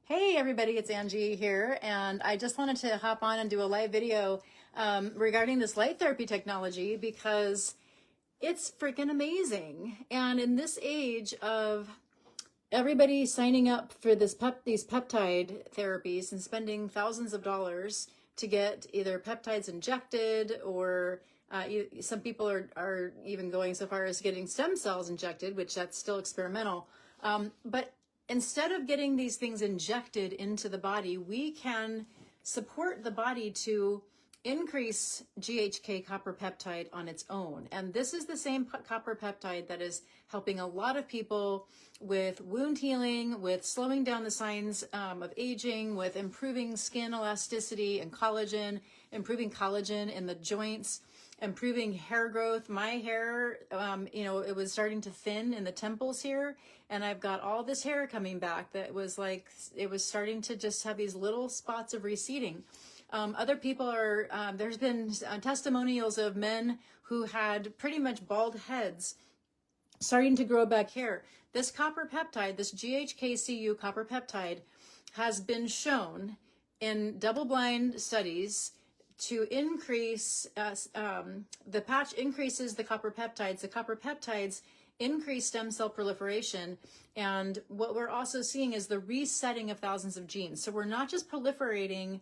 Hey everybody, it's Angie here, and I just wanted to hop on and do a live video regarding this light therapy technology because it's freaking amazing. And in this age of everybody signing up for these peptide therapies and spending thousands of dollars to get either peptides injected or some people are even going so far as getting stem cells injected, which that's still experimental. But instead of getting these things injected into the body, we can support the body to increase GHK copper peptide on its own. And this is the same copper peptide that is helping a lot of people with wound healing, with slowing down the signs of aging, with improving skin elasticity and collagen, improving collagen in the joints, improving hair growth. My hair, it was starting to thin in the temples here, and I've got all this hair coming back that was like, it was starting to just have these little spots of receding. Other people are, there's been testimonials of men who had pretty much bald heads starting to grow back hair. This copper peptide, this GHKCU copper peptide, has been shown in double-blind studies to increase, the patch increases the copper peptides. The copper peptides increase stem cell proliferation. And what we're also seeing is the resetting of thousands of genes. So we're not just proliferating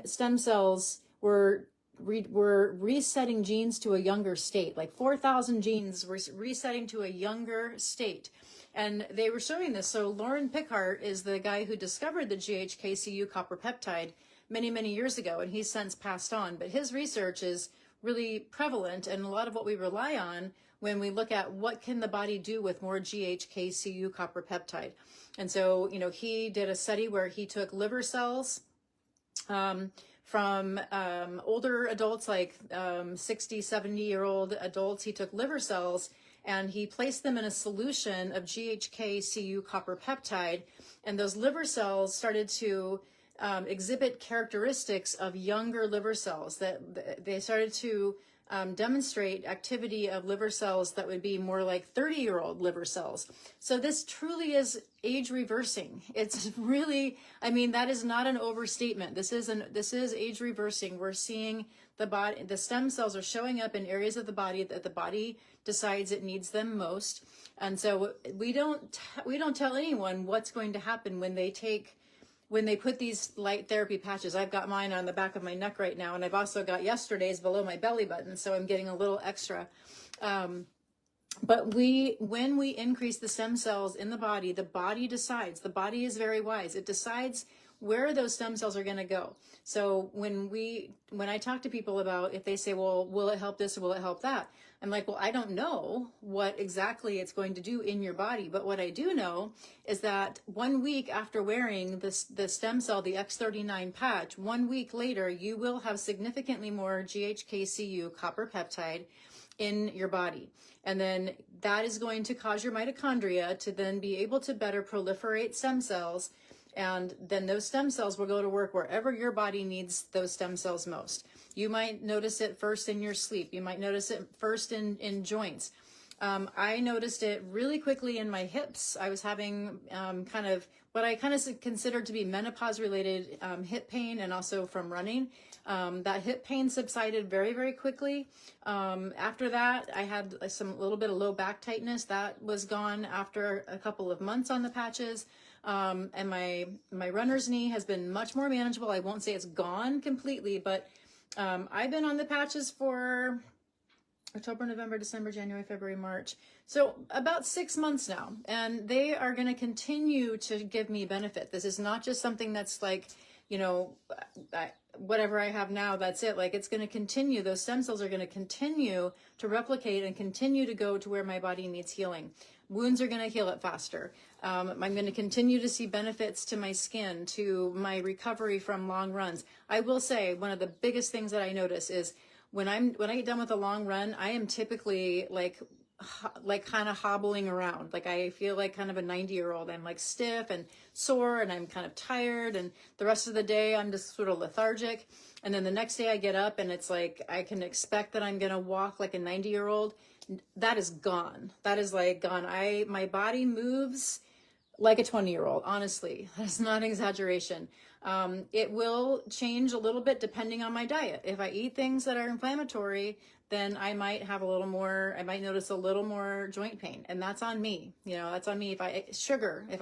stem cells, we're resetting genes to a younger state, like 4,000 genes we're resetting to a younger state. And they were showing this. So Lauren Pickart is the guy who discovered the GHKCU copper peptide many, many years ago, and he's since passed on. But his research is really prevalent, and a lot of what we rely on when we look at what can the body do with more GHKCU copper peptide. And so, he did a study where he took liver cells from older adults, like 60, 70-year-old adults. He took liver cells and he placed them in a solution of GHKCU copper peptide, and those liver cells started to exhibit characteristics of younger liver cells, that they started to demonstrate activity of liver cells that would be more like 30-year-old liver cells. So this truly is age reversing. It's really, that is not an overstatement. This is age reversing. We're seeing the stem cells are showing up in areas of the body that the body decides it needs them most. And so we don't tell anyone what's going to happen when they put these light therapy patches. I've got mine on the back of my neck right now, and I've also got yesterday's below my belly button, so I'm getting a little extra. But when we increase the stem cells in the body decides. The body is very wise. It decides where those stem cells are going to go. So when I talk to people about, if they say, well, will it help this or will it help that? I'm like, well, I don't know what exactly it's going to do in your body. But what I do know is that 1 week after wearing the stem cell, the X39 patch, 1 week later, you will have significantly more GHKCU copper peptide in your body. And then that is going to cause your mitochondria to then be able to better proliferate stem cells. And then those stem cells will go to work wherever your body needs those stem cells most. You might notice it first in your sleep. You might notice it first in joints. I noticed it really quickly in my hips. I was having kind of what I kind of considered to be menopause-related hip pain, and also from running. That hip pain subsided very, very quickly. After that, I had a little bit of low back tightness. That was gone after a couple of months on the patches. And my runner's knee has been much more manageable. I won't say it's gone completely, but I've been on the patches for October, November, December, January, February, March. So about 6 months now, and they are going to continue to give me benefit. This is not just something that's like, whatever I have now, that's it. Like, it's going to continue. Those stem cells are going to continue to replicate and continue to go to where my body needs healing. Wounds are going to heal it faster. I'm going to continue to see benefits to my skin, to my recovery from long runs. I will say one of the biggest things that I notice is when I get done with a long run, I am typically like kind of hobbling around. Like, I feel like kind of a 90-year-old. I'm like stiff and sore, and I'm kind of tired, and the rest of the day I'm just sort of lethargic. And then the next day I get up and it's like I can expect that I'm going to walk like a 90-year-old. That is gone. That is like gone. My body moves like a 20-year-old, honestly. That's not an exaggeration. It will change a little bit depending on my diet. If I eat things that are inflammatory, then I might have a little more, I might notice a little more joint pain, and that's on me. You know, that's on me. If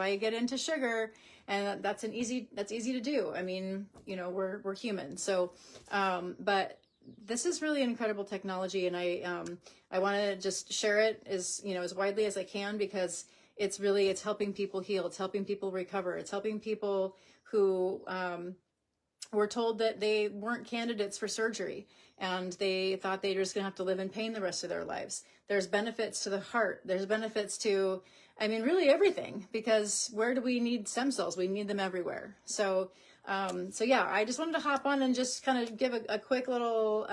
I get into sugar, and that's easy to do. I mean, you know, we're human. So, but this is really an incredible technology, and I want to just share it as, you know, as widely as I can, because it's helping people heal. It's helping people recover. It's helping people who were told that they weren't candidates for surgery, and they thought they were just going to have to live in pain the rest of their lives. There's benefits to the heart. There's benefits to, I mean, really everything, because where do we need stem cells? We need them everywhere. So, so yeah, I just wanted to hop on and just kind of give a quick little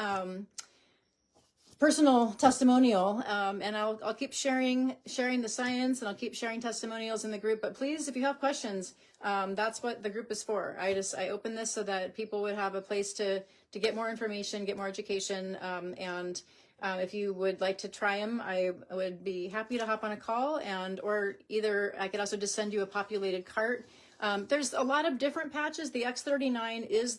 personal testimonial, and I'll keep sharing the science, and I'll keep sharing testimonials in the group. But please, if you have questions, that's what the group is for. I open this so that people would have a place to get more information, get more education, and if you would like to try them, I would be happy to hop on a call, or either I could also just send you a populated cart. There's a lot of different patches. The X39 is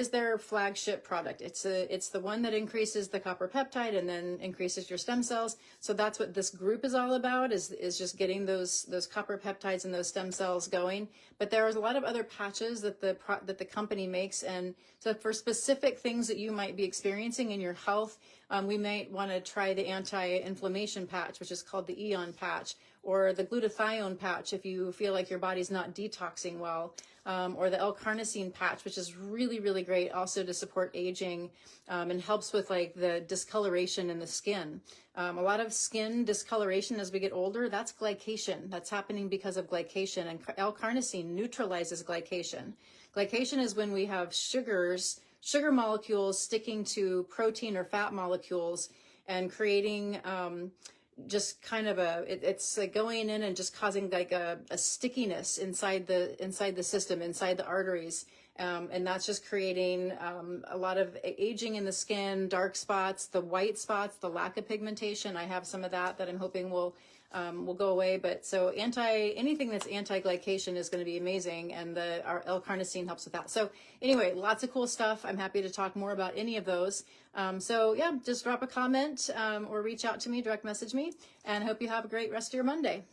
their flagship product. It's the one that increases the copper peptide and then increases your stem cells. So that's what this group is all about, is just getting those copper peptides and those stem cells going. But there is a lot of other patches that the company makes, and so for specific things that you might be experiencing in your health, we might want to try the anti-inflammation patch, which is called the Eon patch, or the glutathione patch if you feel like your body's not detoxing well, or the L-carnosine patch, which is really, really great also to support aging, and helps with like the discoloration in the skin. A lot of skin discoloration as we get older, that's glycation. That's happening because of glycation, and L-carnosine neutralizes glycation. Glycation is when we have sugar molecules sticking to protein or fat molecules and creating just kind of it's like going in and just causing like a stickiness inside the system, inside the arteries, and that's just creating a lot of aging in the skin, dark spots, the white spots, the lack of pigmentation. I have some of that I'm hoping will go away. But so anything that's anti-glycation is going to be amazing, and our L-carnosine helps with that. So anyway, lots of cool stuff. I'm happy to talk more about any of those. So yeah, just drop a comment, or reach out to me, direct message me, and hope you have a great rest of your Monday.